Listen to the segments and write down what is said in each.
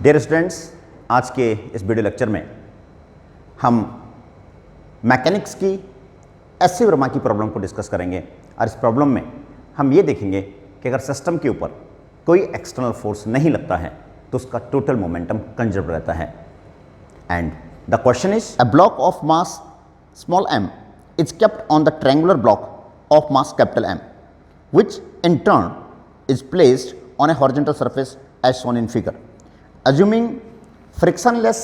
Dear students, आज के इस वीडियो लेक्चर में हम मैकेनिक्स की एस.सी. वर्मा की प्रॉब्लम को डिस्कस करेंगे और इस प्रॉब्लम में हम ये देखेंगे कि अगर सिस्टम के ऊपर कोई एक्सटर्नल फोर्स नहीं लगता है तो उसका टोटल मोमेंटम कंजर्व रहता है। And the question is a block of mass small m is kept on the triangular block of mass capital M, which in turn is placed on a horizontal surface as shown in figure. Assuming frictionless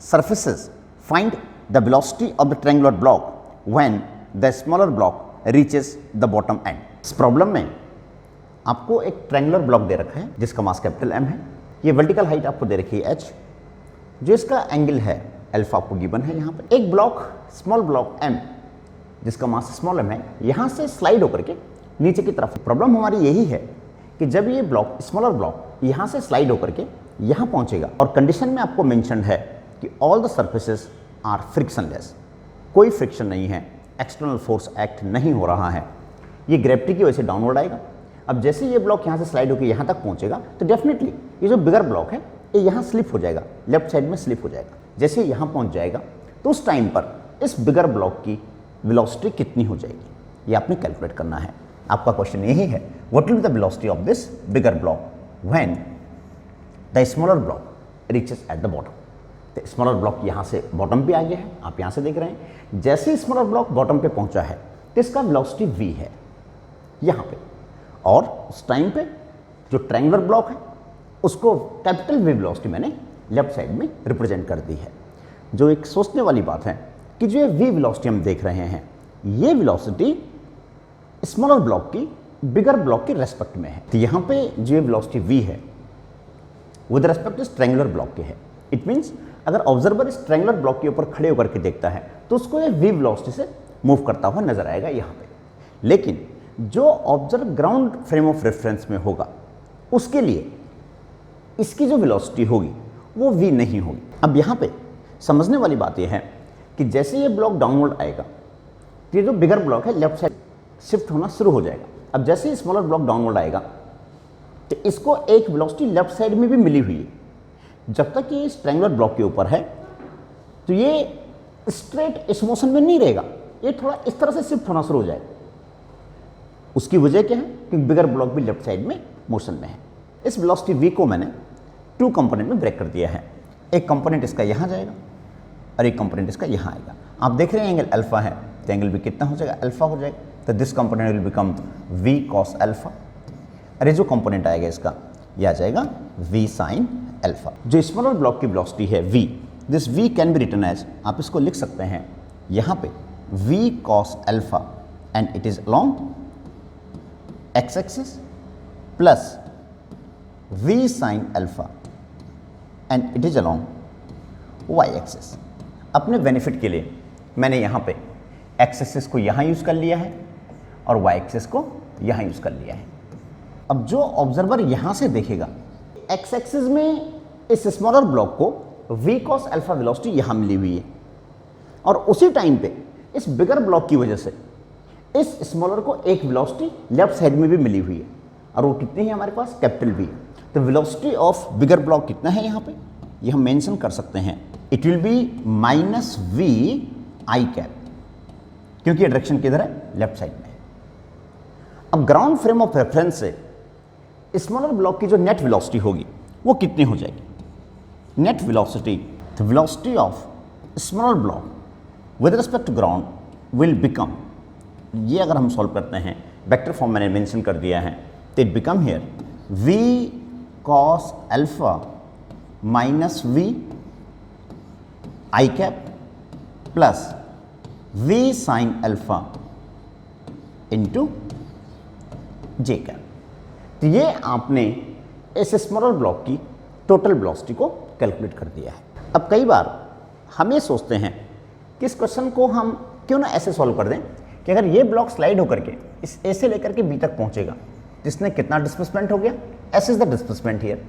surfaces, find the velocity of the triangular block when the smaller block reaches the bottom end. इस problem में आपको एक triangular block दे रखा है जिसका mass capital M है। ये vertical height आपको दे रखी है h, जो इसका एंगल है अल्फा आपको गिवन है। यहाँ पे एक ब्लॉक स्मॉल ब्लॉक M जिसका मास स्मॉल m है, यहाँ से स्लाइड होकर के नीचे की तरफ। प्रॉब्लम हमारी यही है कि जब ये ब्लॉक स्मॉलर ब्लॉक यहाँ से स्लाइड होकर के यहाँ पहुँचेगा और कंडीशन में आपको मेंशन्ड है कि all the surfaces are frictionless, कोई फ्रिक्शन नहीं है, एक्सटर्नल फोर्स एक्ट नहीं हो रहा है, ये ग्रेविटी की वजह से डाउनवर्ड आएगा। अब जैसे ये ब्लॉक यहाँ से स्लाइड होकर यहाँ तक पहुँचेगा तो डेफिनेटली ये जो बिगर ब्लॉक है ये यहाँ स्लिप हो जाएगा, लेफ्ट साइड में स्लिप हो जाएगा। जैसे यहाँ पहुँच जाएगा तो उस टाइम पर इस बिगर ब्लॉक की वेलोसिटी कितनी हो जाएगी, ये आपने कैलकुलेट करना है। आपका क्वेश्चन यही है, what will be the velocity of this bigger block when the smaller block reaches at the bottom. तो स्मॉलर ब्लॉक यहाँ से बॉटम पे आ गया है, आप यहाँ से देख रहे हैं। जैसे स्मॉलर ब्लॉक बॉटम पे पहुँचा है तो इसका वेलोसिटी v है यहाँ पे, और उस टाइम पे जो ट्रायंगुलर ब्लॉक है उसको कैपिटल V वेलोसिटी मैंने लेफ्ट साइड में रिप्रेजेंट कर दी है। जो एक सोचने वाली बात है कि जो ये v वेलोसिटी हम देख रहे हैं, ये वेलोसिटी स्मॉलर ब्लॉक की बिगर ब्लॉक के रेस्पेक्ट में है। तो यहाँ पे जो ये वेलोसिटी v है विद रेस्पेक्ट इस ट्रायंगुलर ब्लॉक के है। इट मीन्स अगर ऑब्जर्वर इस ट्रायंगुलर ब्लॉक के ऊपर खड़े होकर के देखता है तो उसको ये v वेलोसिटी से मूव करता हुआ नजर आएगा यहाँ पे। लेकिन जो observe ground frame of reference में होगा उसके लिए इसकी जो वेलोसिटी होगी वो v नहीं होगी। अब यहाँ पे समझने वाली बात यह है कि जैसे ये ब्लॉक डाउनवर्ड आएगा तो ये जो बिगर ब्लॉक है लेफ्ट साइड शिफ्ट होना शुरू हो जाएगा। अब जैसे ही स्मॉलर ब्लॉक डाउनवर्ड आएगा तो इसको एक वेलोसिटी लेफ्ट साइड में भी मिली हुई है। जब तक ये इस ट्रायंगुलर ब्लॉक के ऊपर है तो ये स्ट्रेट इस मोशन में नहीं रहेगा, ये थोड़ा इस तरह से शिफ्ट होना शुरू हो जाएगा। उसकी वजह क्या है कि बिगर ब्लॉक भी लेफ्ट साइड में मोशन में है। इस वेलोसिटी v को मैंने टू कंपोनेंट में ब्रेक कर दिया है। एक कंपोनेंट इसका यहाँ जाएगा और एक कंपोनेंट इसका यहाँ आएगा। आप देख रहे हैं एंगल अल्फा है तो एंगल भी कितना हो जाएगा, अल्फा हो जाएगा। तो this component will become v cos alpha, अरे जो कंपोनेंट आएगा इसका यह आ जाएगा v sin अल्फा। जो स्मॉलर ब्लॉक की वेलोसिटी है v, this v can be written as, आप इसको लिख सकते हैं यहाँ पे v cos alpha and it is along x axis plus v sin alpha and it is along y axis. अपने बेनिफिट के लिए मैंने यहाँ पे x एक्सिस को यहाँ यूज़ कर लिया है और y एक्सिस को यहाँ यूज़ कर लिया है। अब जो ऑब्जर्वर यहाँ से देखेगा x एक्सिस में इस स्मॉलर ब्लॉक को v cos अल्फा वेलोसिटी यहाँ मिली हुई है और उसी टाइम पे इस बिगर ब्लॉक की वजह से इस स्मॉलर को एक वेलोसिटी लेफ्ट साइड में भी मिली हुई है और वो कितनी है हमारे पास, कैपिटल V। तो वेलोसिटी ऑफ बिगर ब्लॉक कितना है यहाँ पे, ये हम मेंशन कर सकते हैं, it will be minus v i cap, क्योंकि ये डायरेक्शन किधर है, लेफ्ट साइड में है। अब ग्राउंड फ्रेम ऑफ रेफरेंस से स्मॉलर ब्लॉक की जो नेट वेलोसिटी होगी वो कितनी हो जाएगी, net velocity, the velocity of smaller block with respect to ground will become, ये अगर हम सॉल्व करते हैं वेक्टर फॉर्म मैंने मेंशन कर दिया है, तो it become here v cos alpha minus v i cap plus v sin alpha into j cap. तो ये आपने इस स्मॉलर ब्लॉक की टोटल वेलोसिटी को कैलकुलेट कर दिया है। अब कई बार हम ये सोचते हैं कि इस क्वेश्चन को हम क्यों ना ऐसे सॉल्व कर दें कि अगर ये ब्लॉक स्लाइड होकर के इस ए से लेकर के बी तक पहुंचेगा, जिसने कितना डिस्प्लेसमेंट हो गया, S is the displacement here.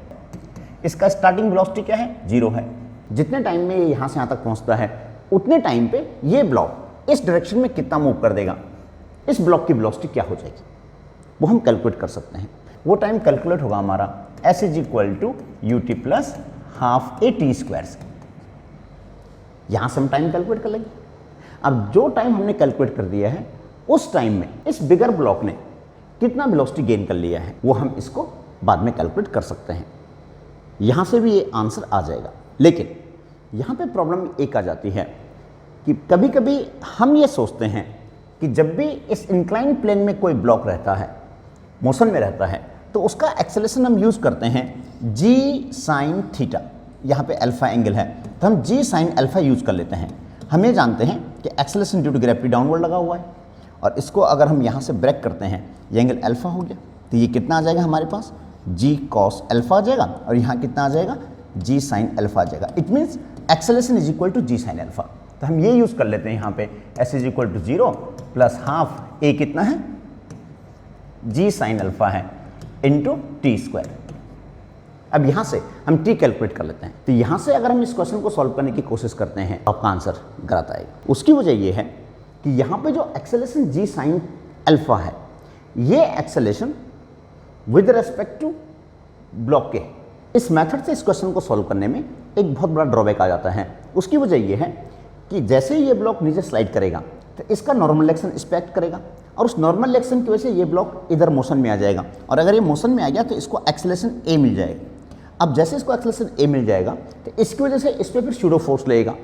इसका स्टार्टिंग वेलोसिटी क्या है, 0 है। जितने टाइम में ये यहाँ से यहाँ तक पहुँचता है उतने टाइम पे ये ब्लॉक इस डायरेक्शन में कितना मूव कर देगा, इस ब्लॉक की वेलोसिटी क्या हो जाएगी, वो हम कैलकुलेट कर सकते हैं। वो टाइम कैलकुलेट होगा हमारा s is equal to u t plus half a t square से। यहां से हम टाइम कैलकुलेट कर लेंगे। अब जो टाइम हमने कैलकुलेट कर दिया है उस टाइम में इस बिगर ब्लॉक ने कितना वेलोसिटी गेन कर लिया है वो हम इसको बाद में कैलकुलेट कर सकते हैं। यहां से भी ये आंसर आ जाएगा। लेकिन यहां पे प्रॉब्लम एक आ जाती है कि कभी कभी हम ये सोचते हैं कि जब भी इस इंक्लाइन प्लेन में कोई ब्लॉक रहता है, मोशन में रहता है, तो उसका एक्सेलरेशन हम यूज़ करते हैं जी साइन थीटा। यहाँ पे अल्फा एंगल है तो हम जी साइन अल्फा यूज़ कर लेते हैं। हम ये जानते हैं कि acceleration due to gravity downward लगा हुआ है और इसको अगर हम यहाँ से ब्रेक करते हैं, ये एंगल अल्फा हो गया, तो ये कितना आ जाएगा हमारे पास, जी कॉस अल्फा आ जाएगा और यहाँ कितना आ जाएगा, जी साइन अल्फा आ जाएगा। It means acceleration is equal to g sine alpha. तो हम ये यूज़ कर लेते हैं यहाँ पे s is equal to 0 plus half a कितना है, जी साइन अल्फा है, इंटू टी स्क्वायर। अब यहाँ से हम टी कैलकुलेट कर लेते हैं। तो यहाँ से अगर हम इस क्वेश्चन को सॉल्व करने की कोशिश करते हैं तो आपका आंसर गलत आएगा। उसकी वजह ये है कि यहाँ पे जो एक्सेलरेशन जी साइन अल्फा है, ये acceleration with respect to block के, इस मेथड से इस क्वेश्चन को सॉल्व करने में एक बहुत बड़ा ड्रॉबैक आ जाता है। उसकी वजह ये है कि जैसे ही ये ब्लॉक नीचे स्लाइड करेगा तो इसका नॉर्मल एक्शन इस्पेक्ट करेगा और उस नॉर्मल एक्शन की वजह से ये ब्लॉक इधर मोशन में आ जाएगा और अगर ये मोशन में आ गया तो इसको एक्सेलरेशन ए मिल जाएगा। अब जैसे इसको एक्सेलरेशन ए मिल जाएगा तो इसकी वजह से इस पर फिर स्यूडो फोर्स लगेगा,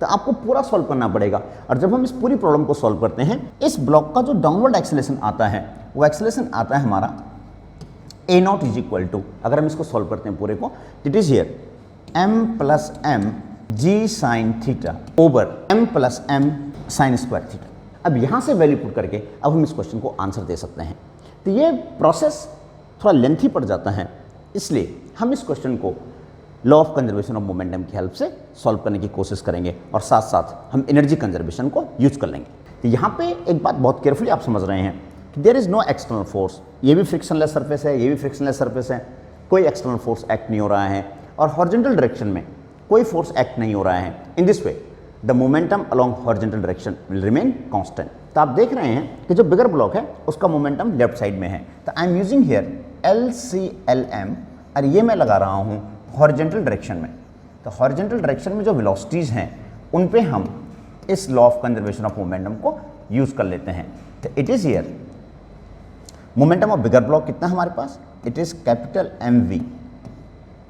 तो आपको पूरा सॉल्व करना पड़ेगा। और जब हम इस पूरी प्रॉब्लम को सॉल्व करते हैं, इस ब्लॉक का जो डाउनवर्ड एक्सेलरेशन आता है वो एक्सेलरेशन आता है हमारा a naught is equal to, अगर हम इसको सॉल्व करते हैं पूरे को, it is here m plus m g sine theta over m plus m sine square theta. अब यहाँ से वैल्यू पुट करके अब हम इस क्वेश्चन को आंसर दे सकते हैं। तो ये प्रोसेस थोड़ा लेंथी पड़ जाता है, इसलिए हम इस क्वेश्चन को law of conservation of momentum की हेल्प से सॉल्व करने की कोशिश करेंगे और साथ साथ हम एनर्जी कंजर्वेशन को यूज कर लेंगे। तो यहाँ पे एक बात बहुत केयरफुली आप समझ रहे हैं कि there is no external force. ये भी फ्रिक्शनलेस सरफेस है, ये भी फ्रिक्शनलेस सरफेस है, कोई एक्सटर्नल फोर्स एक्ट नहीं हो रहा है और हॉरिजॉन्टल डायरेक्शन में कोई फोर्स एक्ट नहीं हो रहा है। In this way the momentum along horizontal direction will remain constant. तो आप देख रहे हैं कि जो बिगर ब्लॉक है उसका मोमेंटम लेफ्ट साइड में है। तो I am using here LCLM और ये मैं लगा रहा हूँ हॉरिजॉन्टल डायरेक्शन में। तो हॉरिजॉन्टल डायरेक्शन में जो वेलोसिटीज़ हैं उन पे हम इस law of conservation of momentum को यूज़ कर लेते हैं। तो it is here momentum of bigger block कितना हमारे पास, it is capital MV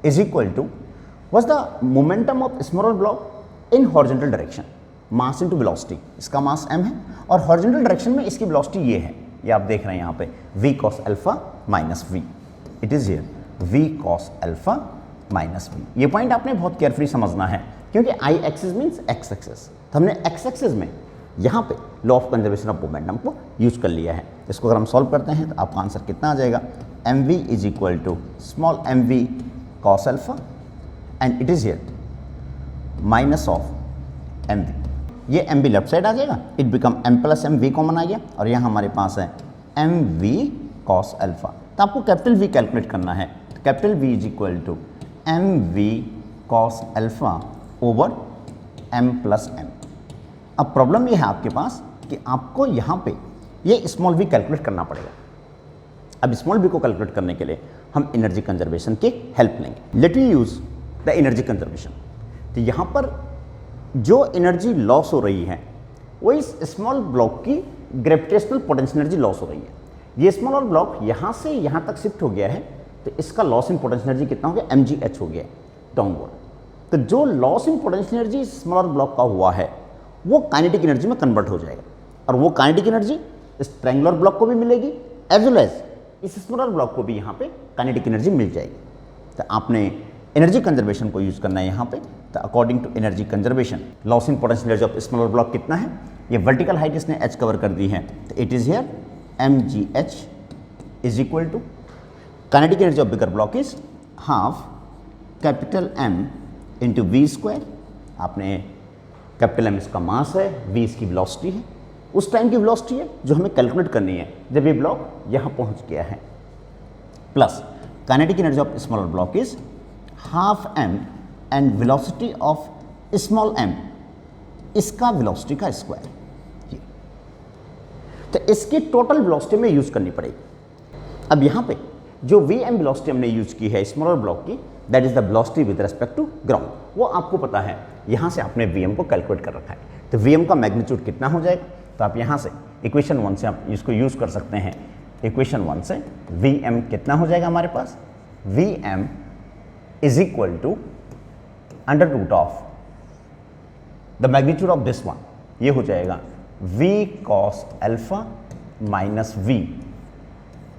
is equal to what's the momentum of smaller block in horizontal direction, mass into velocity. इसका mass m है और हॉरिजॉन्टल डायरेक्शन में इसकी वेलोसिटी ये है, ये आप देख रहे हैं यहाँ पे v cos alpha minus v। It is here v cos alpha minus v। ये पॉइंट आपने बहुत केयरफुली समझना है क्योंकि I axis means x axis. तो हमने x एक्सिस में यहाँ पे law of conservation of momentum को यूज कर लिया है। इसको अगर हम सॉल्व करते हैं तो आपका आंसर कितना आ जाएगा, mv is equal to small mv cos alpha and it is here minus of mv। ये mv लेफ्ट साइड आ जाएगा, it become m plus mv common आ गया और यहाँ हमारे पास है mv cos अल्फा। तो आपको कैपिटल V कैलकुलेट करना है। तो capital V is equal to mv cos alpha over m plus m। अब प्रॉब्लम ये है आपके पास कि आपको यहाँ पे ये स्मॉल v कैलकुलेट करना पड़ेगा। अब स्मॉल v को कैलकुलेट करने के लिए हम एनर्जी कंजर्वेशन की हेल्प लेंगे। Let you use the energy conservation. तो यहाँ पर जो एनर्जी लॉस हो रही है वो इस स्मॉल ब्लॉक की ग्रेविटेशनल पोटेंशियल एनर्जी लॉस हो रही है। ये स्मॉलर ब्लॉक यहाँ से यहाँ तक शिफ्ट हो गया है तो इसका लॉस इन पोटेंशियल एनर्जी कितना हो गया, mgh हो गया डाउनवर्ड। तो जो loss in potential energy smaller block का हुआ है वो काइनेटिक एनर्जी में कन्वर्ट हो जाएगा और वो काइनेटिक एनर्जी इस ट्रायंगुलर ब्लॉक को भी मिलेगी एज वेल एज इस स्मॉलर ब्लॉक को भी यहाँ पे काइनेटिक एनर्जी मिल जाएगी। तो आपने एनर्जी कंजर्वेशन को यूज करना है यहाँ पे। तो according to energy conservation loss in potential energy of smaller block कितना है, ये वर्टिकल हाइट इसने h कवर कर दी है तो it is here mgh is equal to kinetic energy of bigger block is half capital M into v square. आपने capital M इसका मास है, v इसकी वेलोसिटी है, उस टाइम की वेलोसिटी है जो हमें कैलकुलेट करनी है जब ये ब्लॉक यहाँ पहुँच गया है, plus kinetic energy of smaller block is half m and velocity of small m, इसका वेलोसिटी का स्क्वायर। तो इसकी टोटल वेलोसिटी में यूज करनी पड़ेगी। अब यहाँ पे जो वी एम वेलोसिटी हमने यूज की है स्मॉलर ब्लॉक की, that is the velocity with respect to ground, वो आपको पता है, यहाँ से आपने वी एम को कैलकुलेट कर रखा है। तो वी एम का मैग्नीट्यूड कितना हो जाएगा, तो आप यहाँ से इक्वेशन 1 से आप इसको यूज कर सकते हैं। इक्वेशन 1 से वी एम कितना हो जाएगा हमारे पास, v m is equal to under root of the magnitude of this one, ये हो जाएगा v cos alpha minus v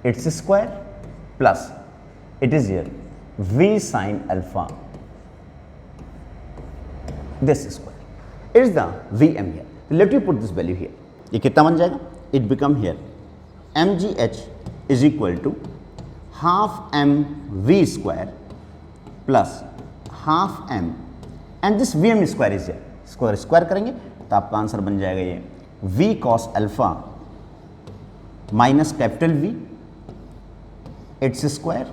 it's square plus it is here v sin alpha this square is the vm here. Let you put this value here. ये कितना बन जाएगा, it become here mgh is equal to half mv square plus half m and this vm square is here. इसको square करेंगे तो आपका answer बन जाएगा ये v cos alpha minus capital V it's square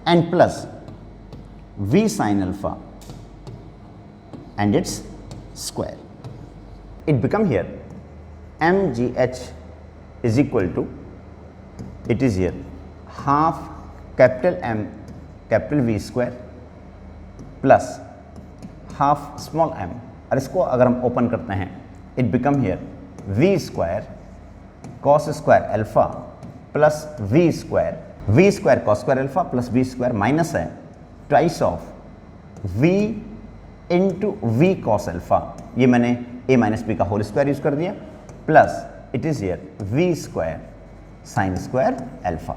and plus v sin alpha and its square. It become here mgh is equal to, it is here half capital M capital V square plus half small m, और इसको अगर हम open करते हैं it become here v square cos square alpha plus v square cos square alpha plus v square minus है twice of v into v cos alpha, ये मैंने a minus b का होल स्क्वायर यूज कर दिया, plus it is here v square sine square alpha.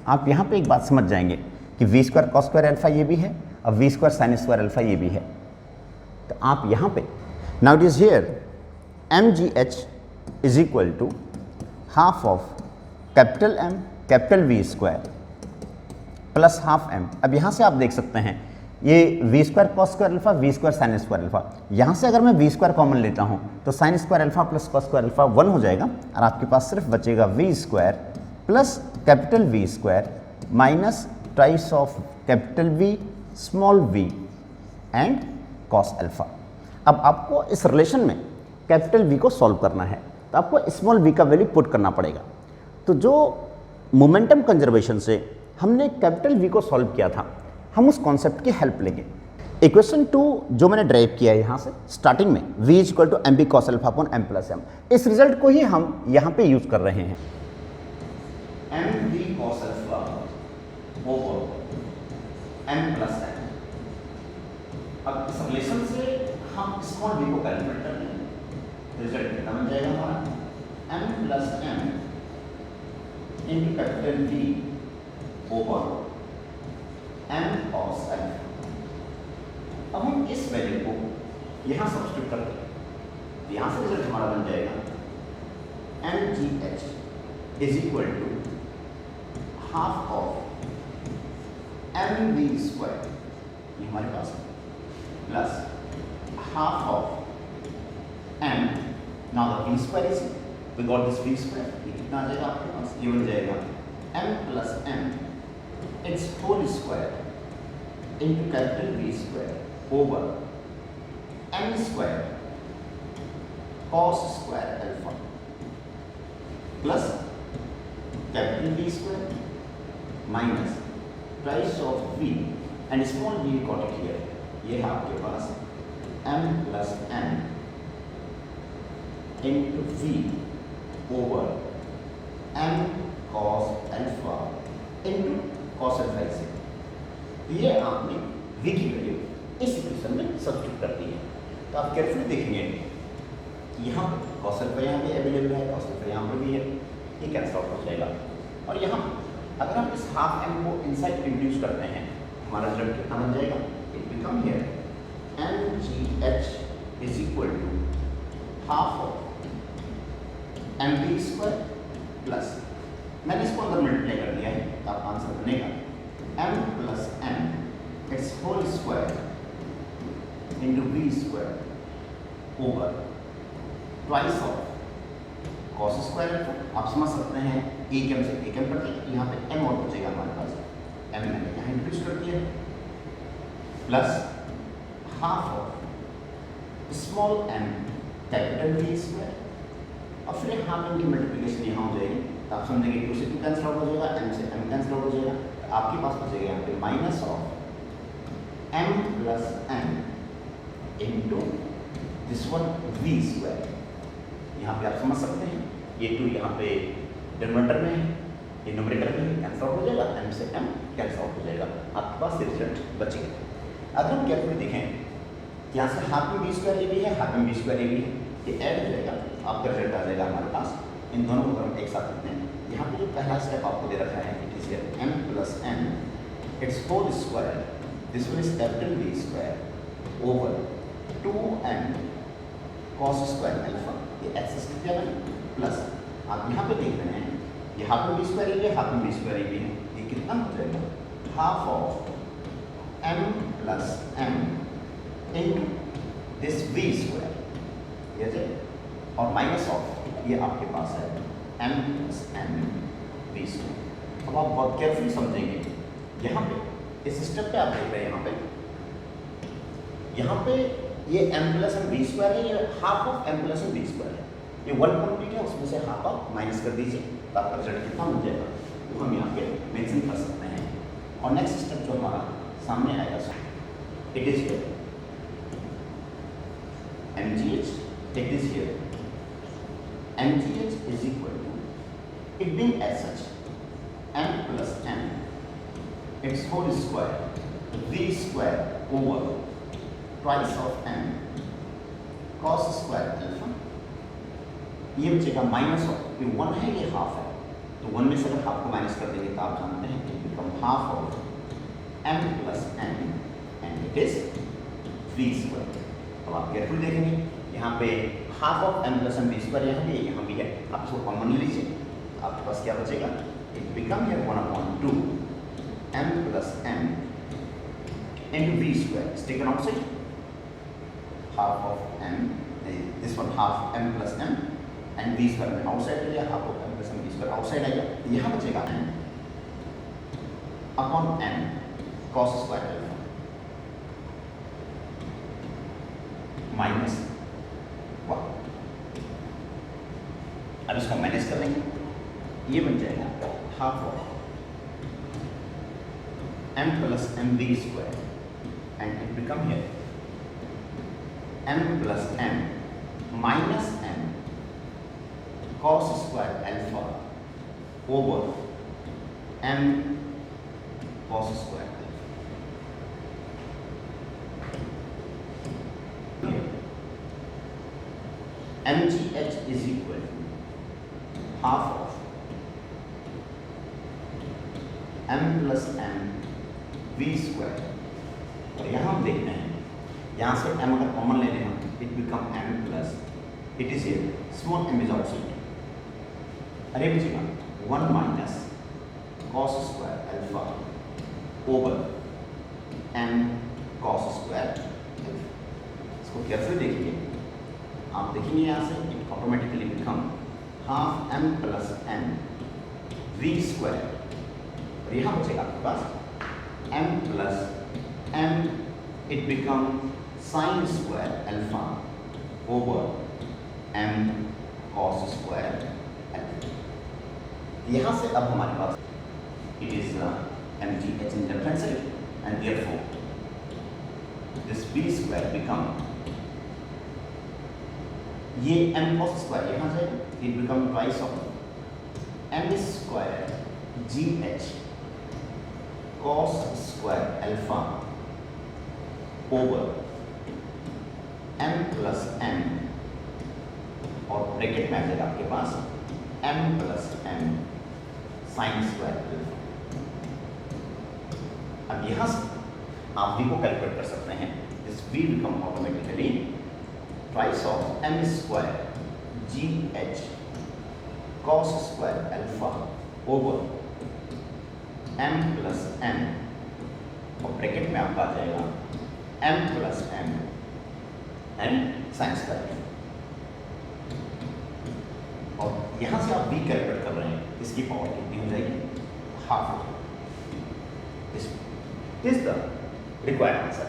आप यहाँ पे एक बात समझ जाएंगे कि v square cos square alpha ये भी है और v square sine square alpha ये भी है. तो आप यहाँ पे now it is here mgh is equal to half of capital M capital V square plus half m. अब यहाँ से आप देख सकते हैं ये v square cos square alpha v square sine square alpha, यहाँ से अगर मैं v स्क्वायर कॉमन लेता हूँ तो sign square alpha plus cos square alpha 1 हो जाएगा और आपके पास सिर्फ बचेगा v square plus capital V square minus twice of capital V small v and cos alpha. अब आपको इस रिलेशन में कैपिटल V को सॉल्व करना है तो आपको स्मॉल v का वैल्यू पुट करना पड़ेगा. तो जो मोमेंटम कंजर्वेशन से हमने कैपिटल V को सॉल्व किया था, हम उस कॉन्सेप्ट की हेल्प लेंगे. इक्वेशन 2 जो मैंने ड्राइव किया है यहाँ से स्टार्टिंग में v is equal to m b cos alpha upon m plus m, इस रिजल्ट को ही हम यहाँ पे यूज कर रहे हैं. M b cos alpha over m plus m. अब इस रिलेशन से हम स्मॉल v को कैलकुलेट करते हैं, रिजल्ट कितना बन जाएगा हमारा m plus m into capital V over m cos alpha. अब हम इस वैल्यू को यहाँ सब्स्टिट्यूट करते हैं, यहाँ से रिजल्ट हमारा बन जाएगा mgh is equal to half of mv square, ये हमारे पास plus half of m. Now the v square is, we got this v square, ये कितना आ जाएगा आपके पास, ये बन जाएगा m plus m its whole square into capital V square over m square cos square alpha plus capital V square minus twice of v and small v got it here, ये है आपके पास m plus m into v over m cos alpha into cos alpha से. ये आपने v की value इस equation में सब्स्टिट्यूट कर दी है. तो आप केयरफुली देखेंगे कि यहाँ पे cos अल्फा यहाँ पे अवेलेबल है, cos अल्फा यहाँ पे भी है, ये कैंसिल आउट हो जाएगा. और यहाँ अगर आप इस हाफ m को इनसाइड इंट्रोड्यूस करते हैं, हमारा रिजल्ट कितना बन जाएगा, it become here mgh is equal to half of mv square plus, मैंने इसको अंदर मल्टीप्लाई कर दिया है तो आपका आंसर बनेगा m plus m its whole square into v square over twice of cos square alpha. आप समझ सकते हैं एक m से एक m करके यहाँ पे m और बचेगा हमारे पास, m मैंने यहाँ इंट्रोड्यूस कर दिया plus half of small m capital V square और फिर यहाँ पे इनकी मल्टीप्लिकेशन यहाँ हो जाएगी तो आप समझेंगे 2 से 2 कैंसिल आउट हो जाएगा, m से m कैंसिल आउट हो जाएगा, तो आपके पास बचेगा यहाँ पे minus of m plus n into this one v square. यहाँ पे आप समझ सकते हैं ये 2 यहाँ पे डिनोमिनेटर में है, ये न्यूमरेटर में कैंसिल आउट हो जाएगा, m से m कैंसिल आउट हो जाएगा, आपके पास ये रिजल्ट बचेगा। अगर हम कैलकुलेट देखें यहाँ से हाफ में बी स्क्वायर ए भी है, हाफ में बी स्क्वायर ए भी है, ये ऐड हो जाएगा, आपका रिजल्ट आ जाएगा हमारे पास। इन दोनों को हम एक साथ रखते हैं। यहाँ पे जो पहला स्टेप आपको दे रखा है it is m plus n its whole square, this one is capital B square over 2m cos square alpha, ये एक्स किया है प्लस आप यहाँ पे देख रहे हैं ये हाफ में बी स्क्वायर ए भी है, हाफ में बी स्क्वायर ए भी है, ये कितना हो जाएगा half of m plus m into this v square, ये है, और माइनस ऑफ ये आपके पास है m plus n v square. अब आप बहुत केयरफुली समझेंगे, यहाँ पे इस स्टेप पे आप देख रहे हैं यहाँ पे ये m plus m v square है, ये half of m plus m v square है, ये 1 क्वांटिटी है, उसमें से हाफ ऑफ माइनस कर दीजिए तो आपका रिजल्ट कितना मिल जाएगा वो हम यहाँ पे मेंशन कर सकते हैं। और नेक्स्ट स्टेप जो हमारा सामने आएगा it is here mgh, it is here mgh is equal to, it being as such m plus n its whole square v square over twice of m cos square alpha, ये बचेगा minus of ये 1 है ये half है, तो 1 में से अगर हाफ को माइनस कर देंगे तो आप जानते हैं कि become half of m plus n and it is v square. अब आप केयरफुल देखेंगे यहाँ पे half of m plus m v square यहाँ भी है, आप इसको कॉमन ले लीजिए, आपके पास क्या बचेगा इट बिकम है 1/2 m plus m into v square is taken outside, half of m, this one half m plus m and v square में outside आ गया, half of m plus m v square outside आ गया, यहाँ बचेगा m upon m cos square alpha minus 1। अब इसको minus कर लेंगे, ये बन जाएगा half of m plus m v square and it become here m plus m minus m cos square alpha over m cos square alpha. mgh is equal to half of m plus m v square, और यहाँ हम देखते हैं यहाँ से m अगर common ले लें हम it become m plus it is here small m is outside, अरे बचेगा 1 minus cos square alpha over m cos square alpha. इसको केयरफुली देखिए, आप देखेंगे यहाँ से it automatically become half m plus m v square, और यहाँ बचेगा आपके पास m plus m it become sign square alpha over m cos square alpha. यहाँ से अब हमारे पास it is mgh in left hand side and therefore this v square become ये m cos स्क्वायर यहाँ से it become twice of m square gh cos square alpha over m plus m, और bracket में आ जाएगा आपके पास m plus m sign square alpha. अब यहाँ से आप v को कैलकुलेट कर सकते हैं, this v become automatically twice of m square gh cos square alpha over m plus m, और ब्रैकेट में आपका आ जाएगा m plus m and sin square। और यहाँ से आप v कैलकुलेट कर रहे हैं, इसकी पावर कितनी हो जाएगी half. This is the required answer.